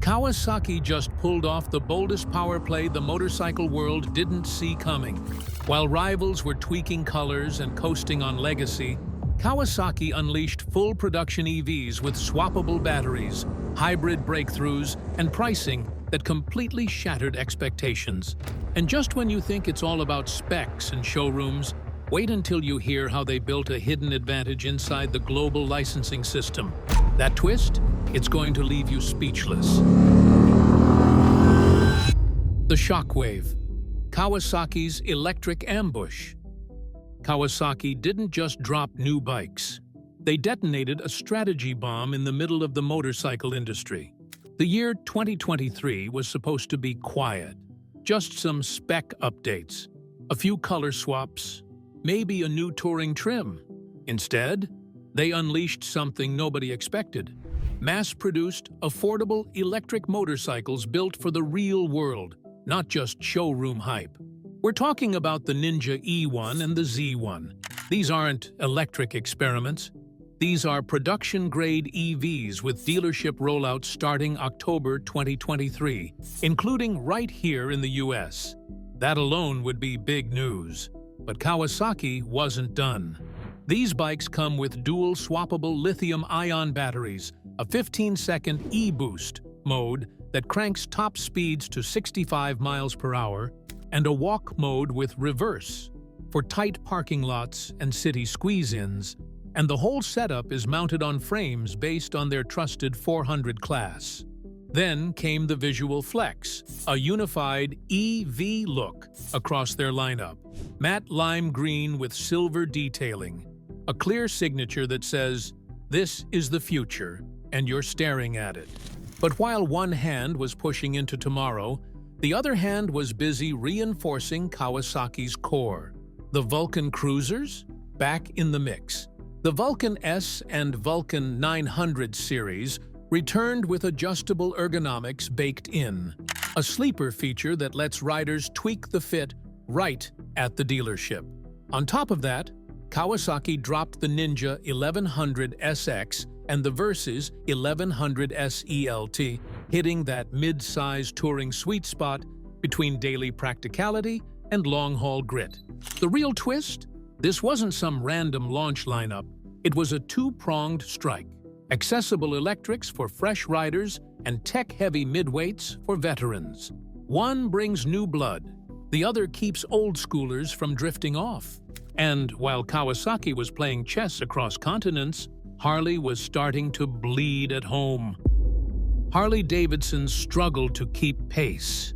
Kawasaki just pulled off the boldest power play the motorcycle world didn't see coming. While rivals were tweaking colors and coasting on legacy, Kawasaki unleashed full production EVs with swappable batteries, hybrid breakthroughs, and pricing that completely shattered expectations. And just when you think it's all about specs and showrooms, wait until you hear how they built a hidden advantage inside the global licensing system. That twist? It's going to leave you speechless. The Shockwave, Kawasaki's electric ambush. Kawasaki didn't just drop new bikes. They detonated a strategy bomb in the middle of the motorcycle industry. The year 2023 was supposed to be quiet. Just some spec updates, a few color swaps, maybe a new touring trim. Instead, they unleashed something nobody expected. Mass-produced, affordable electric motorcycles built for the real world, not just showroom hype. We're talking about the Ninja E1 and the Z1. These aren't electric experiments. These are production-grade EVs with dealership rollouts starting October 2023, including right here in the US. That alone would be big news. But Kawasaki wasn't done. These bikes come with dual swappable lithium-ion batteries, a 15-second e-boost mode that cranks top speeds to 65 miles per hour, and a walk mode with reverse for tight parking lots and city squeeze-ins, and the whole setup is mounted on frames based on their trusted 400 class. Then came the Visual Flex, a unified EV look across their lineup. Matte lime green with silver detailing, a clear signature that says, "This is the future, and you're staring at it." But while one hand was pushing into tomorrow, the other hand was busy reinforcing Kawasaki's core. The Vulcan Cruisers? Back in the mix. The Vulcan S and Vulcan 900 series returned with adjustable ergonomics baked in, a sleeper feature that lets riders tweak the fit right at the dealership. On top of that, Kawasaki dropped the Ninja 1100 SX and the Versys 1100 SELT, hitting that mid-size touring sweet spot between daily practicality and long-haul grit. The real twist? This wasn't some random launch lineup. It was a two-pronged strike. Accessible electrics for fresh riders and tech-heavy midweights for veterans. One brings new blood. The other keeps old-schoolers from drifting off. And while Kawasaki was playing chess across continents, Harley was starting to bleed at home. Harley-Davidson struggled to keep pace.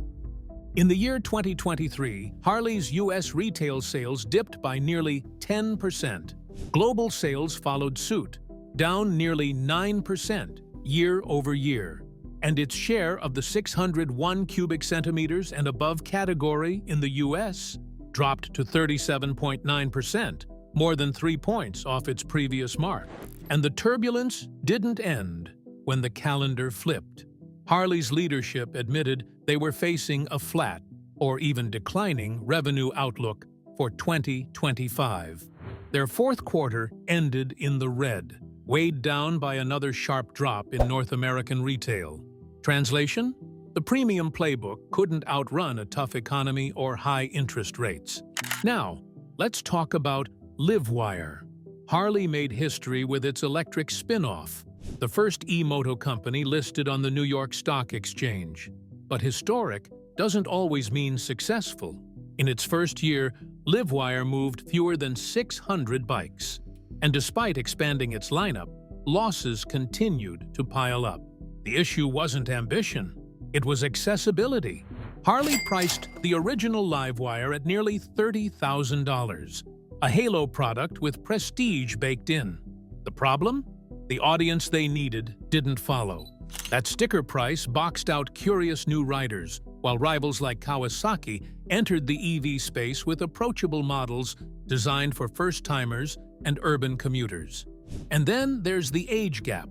In the year 2023, Harley's U.S. retail sales dipped by nearly 10%. Global sales followed suit, down nearly 9% year over year, and its share of the 601 cubic centimeters and above category in the U.S. dropped to 37.9%, more than 3 points off its previous mark. And the turbulence didn't end when the calendar flipped. Harley's leadership admitted they were facing a flat, or even declining, revenue outlook for 2025. Their fourth quarter ended in the red, weighed down by another sharp drop in North American retail. Translation? The premium playbook couldn't outrun a tough economy or high interest rates. Now, let's talk about Livewire. Harley made history with its electric spin-off, the first e-moto company listed on the New York Stock Exchange. But historic doesn't always mean successful. In its first year, Livewire moved fewer than 600 bikes. And despite expanding its lineup, losses continued to pile up. The issue wasn't ambition, it was accessibility. Harley priced the original Livewire at nearly $30,000, a halo product with prestige baked in. The problem? The audience they needed didn't follow. That sticker price boxed out curious new riders, while rivals like Kawasaki entered the EV space with approachable models designed for first-timers and urban commuters. And then there's the age gap.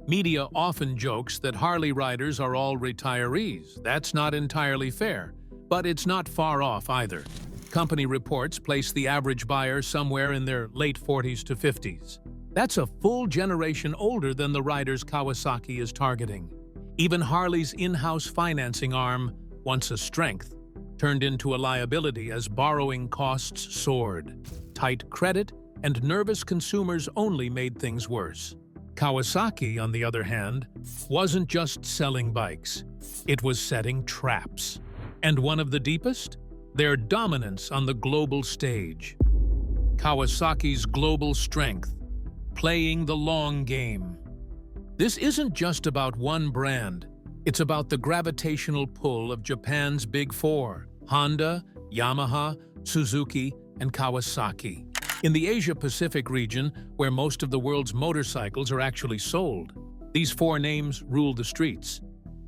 Media often jokes that Harley riders are all retirees. That's not entirely fair, but it's not far off either. Company reports place the average buyer somewhere in their late 40s to 50s. That's a full generation older than the riders Kawasaki is targeting. Even Harley's in-house financing arm, once a strength, turned into a liability as borrowing costs soared. Tight credit and nervous consumers only made things worse. Kawasaki, on the other hand, wasn't just selling bikes. It was setting traps. And one of the deepest? Their dominance on the global stage. Kawasaki's global strength, playing the long game. This isn't just about one brand. It's about the gravitational pull of Japan's Big Four: Honda, Yamaha, Suzuki, and Kawasaki. In the Asia-Pacific region, where most of the world's motorcycles are actually sold, these four names rule the streets.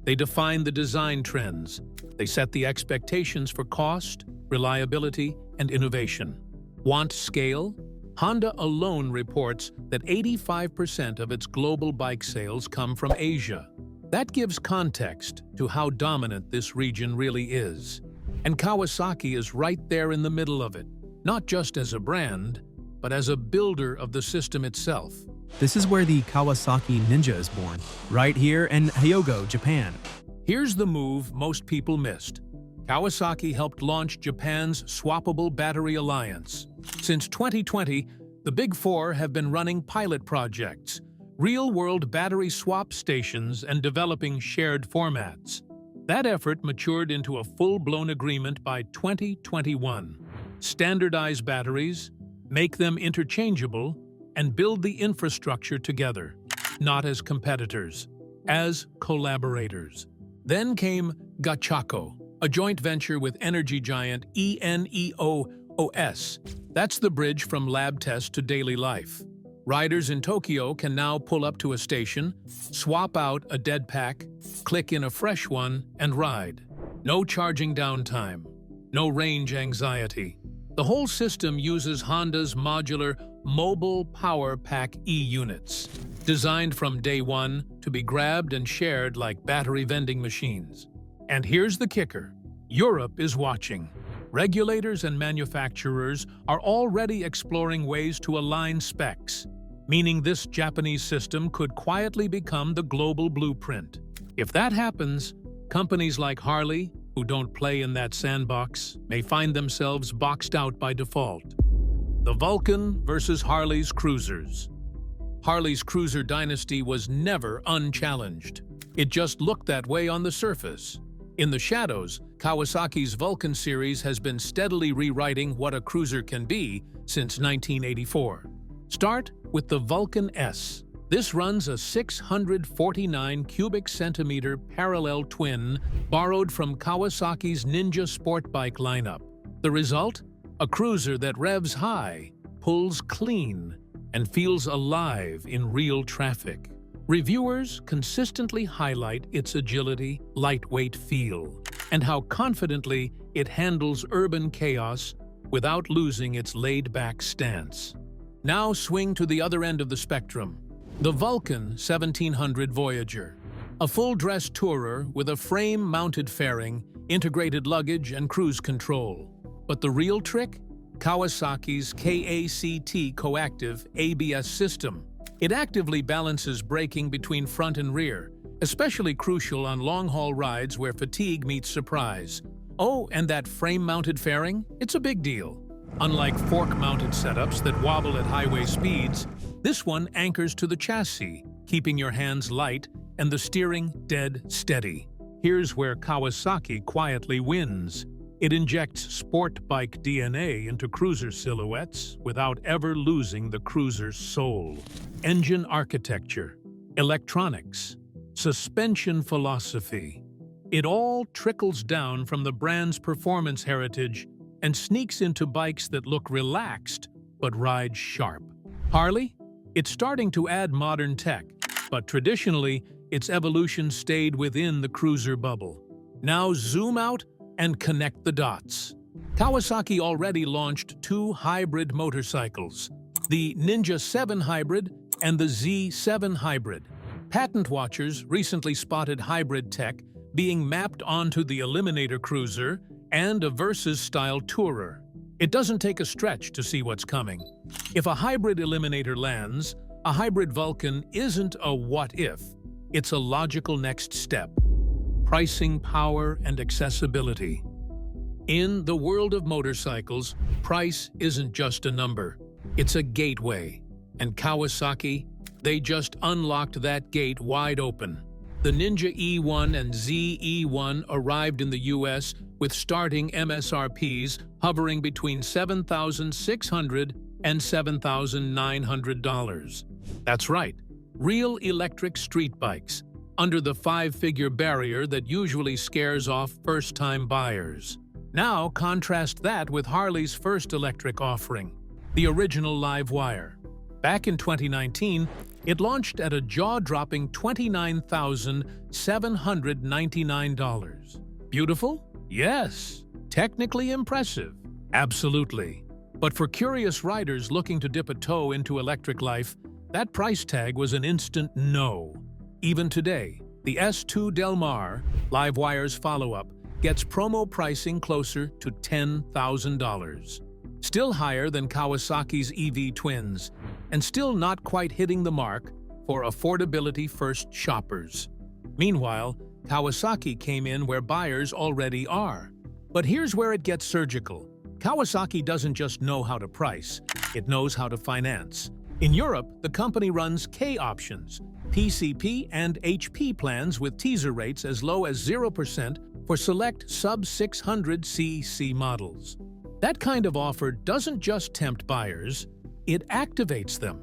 They define the design trends. They set the expectations for cost, reliability, and innovation. Want scale? Honda alone reports that 85% of its global bike sales come from Asia. That gives context to how dominant this region really is. And Kawasaki is right there in the middle of it, not just as a brand, but as a builder of the system itself. This is where the Kawasaki Ninja is born, right here in Hyogo, Japan. Here's the move most people missed. Kawasaki helped launch Japan's Swappable Battery Alliance. Since 2020, the Big Four have been running pilot projects, real-world battery swap stations, and developing shared formats. That effort matured into a full-blown agreement by 2021. Standardize batteries, make them interchangeable, and build the infrastructure together, not as competitors, as collaborators. Then came Gachako, a joint venture with energy giant ENEOS. That's the bridge from lab test to daily life. Riders in Tokyo can now pull up to a station, swap out a dead pack, click in a fresh one, and ride. No charging downtime, no range anxiety. The whole system uses Honda's modular Mobile Power Pack e-units, designed from day one to be grabbed and shared like battery vending machines. And here's the kicker. Europe is watching. Regulators and manufacturers are already exploring ways to align specs, meaning this Japanese system could quietly become the global blueprint. If that happens, companies like Harley, who don't play in that sandbox, may find themselves boxed out by default. The Vulcan versus Harley's Cruisers. Harley's Cruiser dynasty was never unchallenged. It just looked that way on the surface. In the shadows, Kawasaki's Vulcan series has been steadily rewriting what a cruiser can be since 1984. Start with the Vulcan S. This runs a 649 cubic centimeter parallel twin borrowed from Kawasaki's Ninja sport bike lineup. The result? A cruiser that revs high, pulls clean, and feels alive in real traffic. Reviewers consistently highlight its agility, lightweight feel, and how confidently it handles urban chaos without losing its laid-back stance. Now swing to the other end of the spectrum. The Vulcan 1700 Voyager, a full-dress tourer with a frame-mounted fairing, integrated luggage, and cruise control. But the real trick? Kawasaki's KACT Coactive ABS system. It actively balances braking between front and rear, especially crucial on long-haul rides where fatigue meets surprise. Oh, and that frame-mounted fairing? It's a big deal. Unlike fork-mounted setups that wobble at highway speeds, this one anchors to the chassis, keeping your hands light and the steering dead steady. Here's where Kawasaki quietly wins. It injects sport bike DNA into cruiser silhouettes without ever losing the cruiser's soul. Engine architecture, electronics, suspension philosophy. It all trickles down from the brand's performance heritage and sneaks into bikes that look relaxed but ride sharp. Harley? It's starting to add modern tech, but traditionally, its evolution stayed within the cruiser bubble. Now zoom out and connect the dots. Kawasaki already launched two hybrid motorcycles, the Ninja 7 Hybrid and the Z7 Hybrid. Patent watchers recently spotted hybrid tech being mapped onto the Eliminator Cruiser and a Versus-style Tourer. It doesn't take a stretch to see what's coming. If a hybrid Eliminator lands, a hybrid Vulcan isn't a what-if. It's a logical next step. Pricing, power, and accessibility. In the world of motorcycles, price isn't just a number. It's a gateway. And Kawasaki, they just unlocked that gate wide open. The Ninja E1 and ZE1 arrived in the US with starting MSRPs hovering between $7,600 and $7,900. That's right, real electric street bikes, under the five-figure barrier that usually scares off first-time buyers. Now contrast that with Harley's first electric offering, the original Livewire. Back in 2019, it launched at a jaw-dropping $29,799. Beautiful? Yes. Technically impressive? Absolutely. But for curious riders looking to dip a toe into electric life, that price tag was an instant no. Even today, the S2 Del Mar, Livewire's follow-up, gets promo pricing closer to $10,000. Still higher than Kawasaki's EV twins, and still not quite hitting the mark for affordability-first shoppers. Meanwhile, Kawasaki came in where buyers already are. But here's where it gets surgical. Kawasaki doesn't just know how to price, it knows how to finance. In Europe, the company runs K options, PCP and HP plans with teaser rates as low as 0% for select sub-600cc models. That kind of offer doesn't just tempt buyers, it activates them.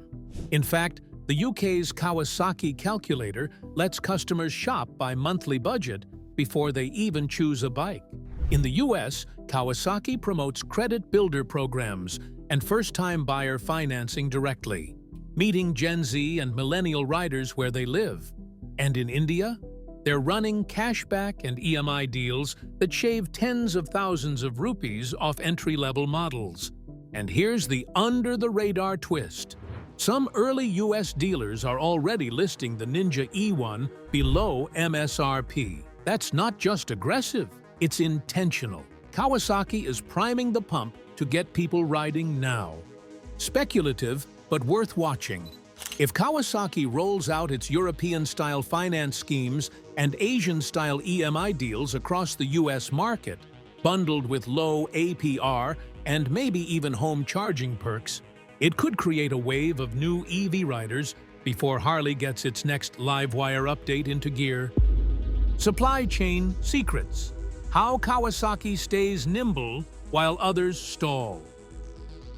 In fact, the UK's Kawasaki calculator lets customers shop by monthly budget before they even choose a bike. In the US, Kawasaki promotes credit builder programs and first-time buyer financing directly, meeting Gen Z and millennial riders where they live. And in India, they're running cashback and EMI deals that shave tens of thousands of rupees off entry-level models. And here's the under-the-radar twist. Some early US dealers are already listing the Ninja E1 below MSRP. That's not just aggressive, it's intentional. Kawasaki is priming the pump to get people riding now. Speculative, but worth watching. If Kawasaki rolls out its European-style finance schemes and Asian-style EMI deals across the US market, bundled with low APR and maybe even home charging perks, it could create a wave of new EV riders before Harley gets its next Livewire update into gear. Supply chain secrets. How Kawasaki stays nimble while others stall.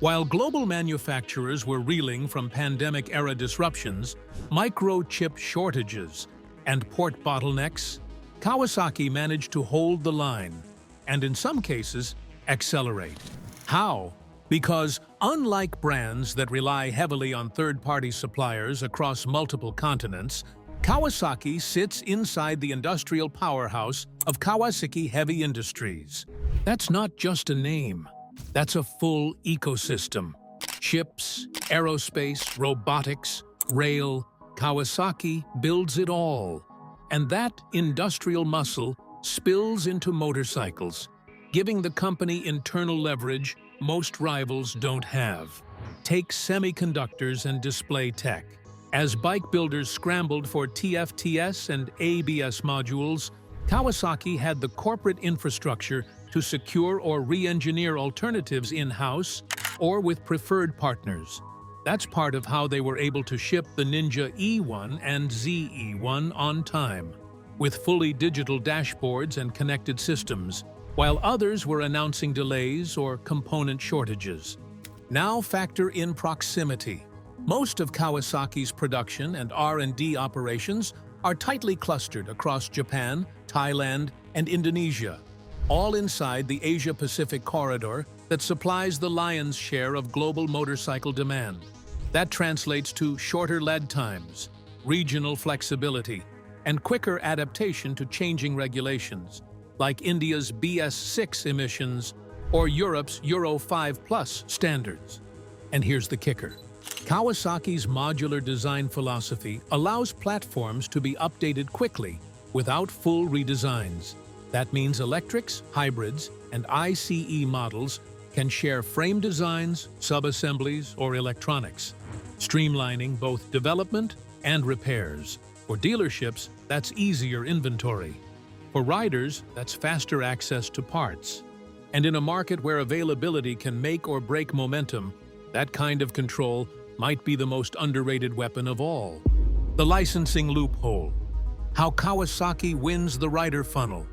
While global manufacturers were reeling from pandemic-era disruptions, microchip shortages, and port bottlenecks, Kawasaki managed to hold the line, and in some cases, accelerate. How? Because unlike brands that rely heavily on third-party suppliers across multiple continents, Kawasaki sits inside the industrial powerhouse of Kawasaki Heavy Industries. That's not just a name. That's a full ecosystem. Ships, aerospace, robotics, rail, Kawasaki builds it all. And that industrial muscle spills into motorcycles, giving the company internal leverage most rivals don't have. Take semiconductors and display tech. As bike builders scrambled for TFTS and ABS modules, Kawasaki had the corporate infrastructure to secure or re-engineer alternatives in-house or with preferred partners. That's part of how they were able to ship the Ninja E1 and ZE1 on time, with fully digital dashboards and connected systems, while others were announcing delays or component shortages. Now factor in proximity. Most of Kawasaki's production and R&D operations are tightly clustered across Japan, Thailand, and Indonesia, all inside the Asia-Pacific corridor that supplies the lion's share of global motorcycle demand. That translates to shorter lead times, regional flexibility, and quicker adaptation to changing regulations, like India's BS6 emissions or Europe's Euro 5+ standards. And here's the kicker. Kawasaki's modular design philosophy allows platforms to be updated quickly without full redesigns. That means electrics, hybrids, and ICE models can share frame designs, sub-assemblies, or electronics, streamlining both development and repairs. For dealerships, that's easier inventory. For riders, that's faster access to parts. And in a market where availability can make or break momentum, that kind of control might be the most underrated weapon of all. The licensing loophole. How Kawasaki wins the rider funnel.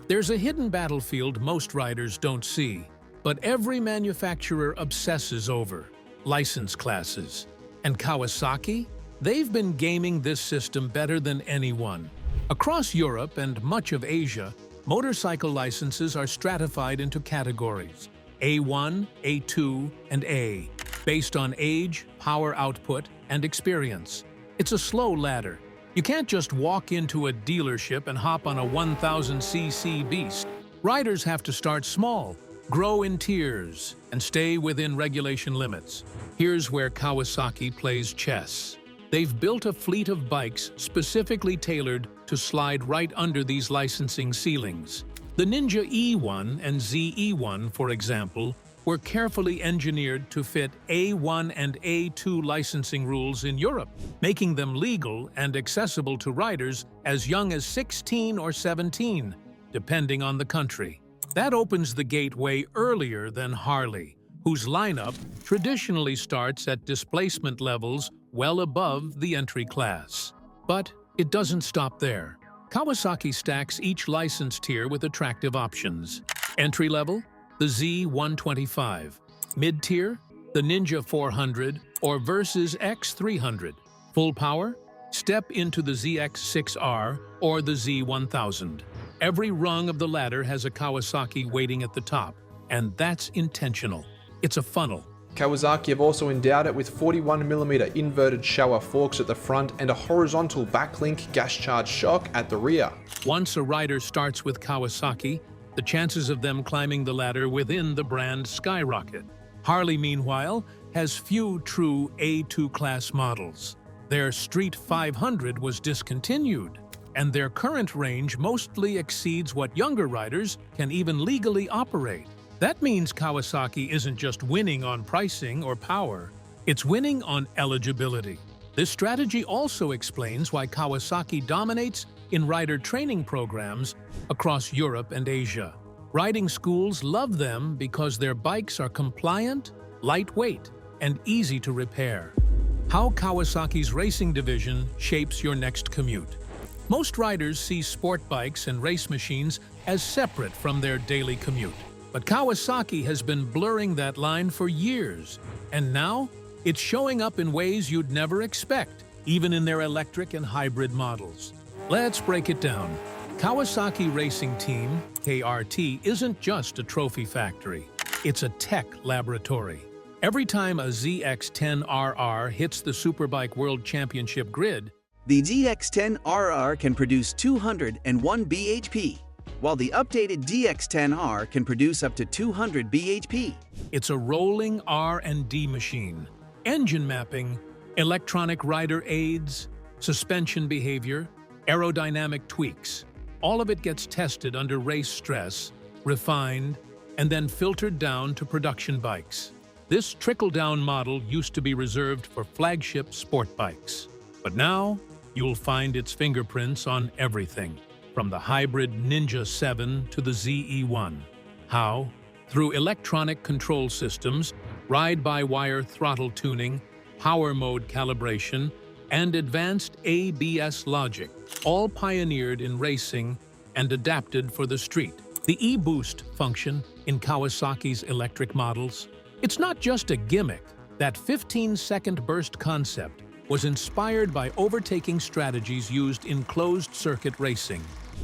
There's a hidden battlefield most riders don't see, but every manufacturer obsesses over: license classes. And Kawasaki? They've been gaming this system better than anyone. Across Europe and much of Asia, motorcycle licenses are stratified into categories: A1, A2, and A, based on age, power output, and experience. It's a slow ladder. You can't just walk into a dealership and hop on a 1000cc beast. Riders have to start small, grow in tiers, and stay within regulation limits. Here's where Kawasaki plays chess. They've built a fleet of bikes specifically tailored to slide right under these licensing ceilings. The Ninja E1 and ZE1, for example, were carefully engineered to fit A1 and A2 licensing rules in Europe, making them legal and accessible to riders as young as 16 or 17, depending on the country. That opens the gateway earlier than Harley, whose lineup traditionally starts at displacement levels well above the entry class. But it doesn't stop there. Kawasaki stacks each license tier with attractive options. Entry level, the Z125. Mid-tier, the Ninja 400 or Versus X300. Full power, step into the ZX6R or the Z1000. Every rung of the ladder has a Kawasaki waiting at the top, and that's intentional. It's a funnel. Kawasaki have also endowed it with 41mm inverted shower forks at the front and a horizontal backlink gas-charged shock at the rear. Once a rider starts with Kawasaki, the chances of them climbing the ladder within the brand skyrocket. Harley, meanwhile, has few true A2 class models. Their Street 500 was discontinued, and their current range mostly exceeds what younger riders can even legally operate. That means Kawasaki isn't just winning on pricing or power, it's winning on eligibility. This strategy also explains why Kawasaki dominates in rider training programs across Europe and Asia. Riding schools love them because their bikes are compliant, lightweight, and easy to repair. How Kawasaki's racing division shapes your next commute. Most riders see sport bikes and race machines as separate from their daily commute. But Kawasaki has been blurring that line for years, and now it's showing up in ways you'd never expect, even in their electric and hybrid models. Let's break it down. Kawasaki Racing Team, KRT, isn't just a trophy factory. It's a tech laboratory. Every time a ZX-10RR hits the Superbike World Championship grid, the ZX-10RR can produce 201 bhp, while the updated DX-10R can produce up to 200 bhp. It's a rolling R&D machine. Engine mapping, electronic rider aids, suspension behavior, aerodynamic tweaks. All of it gets tested under race stress, refined, and then filtered down to production bikes. This trickle-down model used to be reserved for flagship sport bikes. But now, you'll find its fingerprints on everything, from the hybrid Ninja 7 to the ZE1. How? Through electronic control systems, ride-by-wire throttle tuning, power mode calibration, and advanced ABS logic, all pioneered in racing and adapted for the street. The e-boost function in Kawasaki's electric models, it's not just a gimmick. That 15-second burst concept was inspired by overtaking strategies used in closed-circuit racing,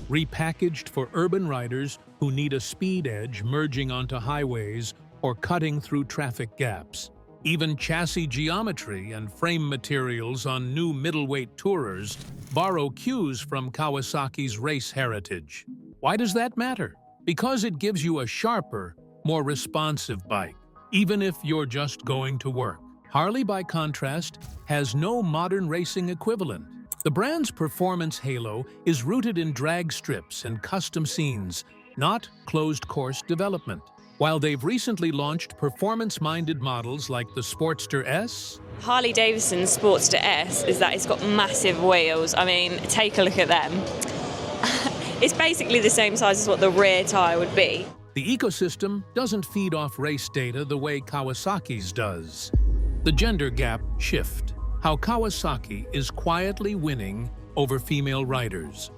repackaged for urban riders who need a speed edge merging onto highways or cutting through traffic gaps. Even chassis geometry and frame materials on new middleweight tourers borrow cues from Kawasaki's race heritage. Why does that matter? Because it gives you a sharper, more responsive bike, even if you're just going to work. Harley, by contrast, has no modern racing equivalent. The brand's performance halo is rooted in drag strips and custom scenes, not closed-course development. While they've recently launched performance-minded models like the Sportster S Harley-Davidson Sportster S is that it's got massive wheels. I mean, take a look at them. It's basically the same size as what the rear tyre would be. The ecosystem doesn't feed off race data the way Kawasaki's does. The gender gap shift. How Kawasaki is quietly winning over female riders.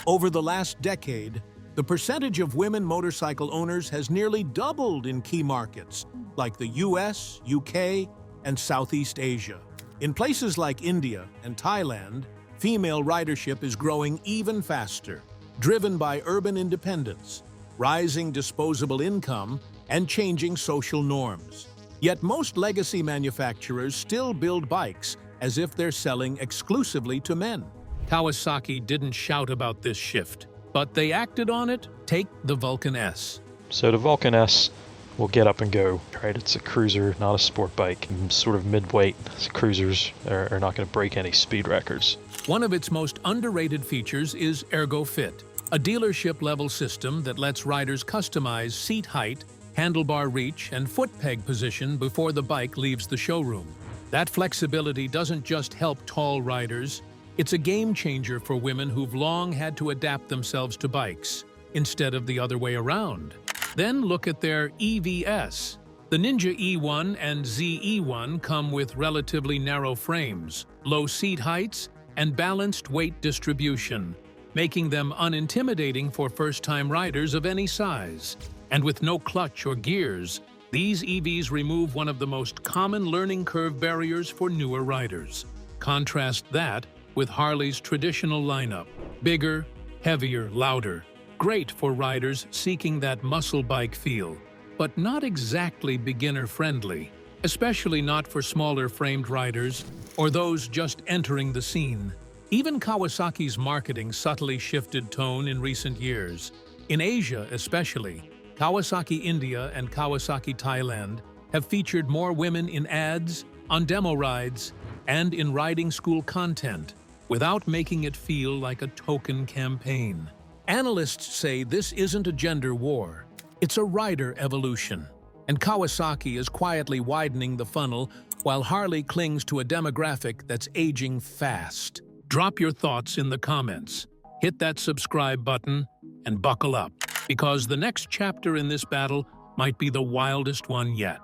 Over the last decade, the percentage of women motorcycle owners has nearly doubled in key markets like the US, UK, and Southeast Asia. In places like India and Thailand, female ridership is growing even faster, driven by urban independence, rising disposable income, and changing social norms. Yet most legacy manufacturers still build bikes as if they're selling exclusively to men. Kawasaki didn't shout about this shift, but they acted on it. Take the Vulcan S. So the Vulcan S will get up and go, right? It's a cruiser, not a sport bike. Sort of mid-weight cruisers are not going to break any speed records. One of its most underrated features is ErgoFit, a dealership-level system that lets riders customize seat height, handlebar reach, and foot peg position before the bike leaves the showroom. That flexibility doesn't just help tall riders, it's a game-changer for women who've long had to adapt themselves to bikes, instead of the other way around. Then look at their EVS. The Ninja E1 and ZE1 come with relatively narrow frames, low seat heights, and balanced weight distribution, making them unintimidating for first-time riders of any size. And with no clutch or gears, these EVs remove one of the most common learning curve barriers for newer riders. Contrast that with Harley's traditional lineup: bigger, heavier, louder. Great for riders seeking that muscle bike feel, but not exactly beginner-friendly, especially not for smaller-framed riders or those just entering the scene. Even Kawasaki's marketing subtly shifted tone in recent years. In Asia especially, Kawasaki India and Kawasaki Thailand have featured more women in ads, on demo rides, and in riding school content, without making it feel like a token campaign. Analysts say this isn't a gender war, it's a rider evolution. And Kawasaki is quietly widening the funnel while Harley clings to a demographic that's aging fast. Drop your thoughts in the comments, hit that subscribe button, and buckle up, because the next chapter in this battle might be the wildest one yet.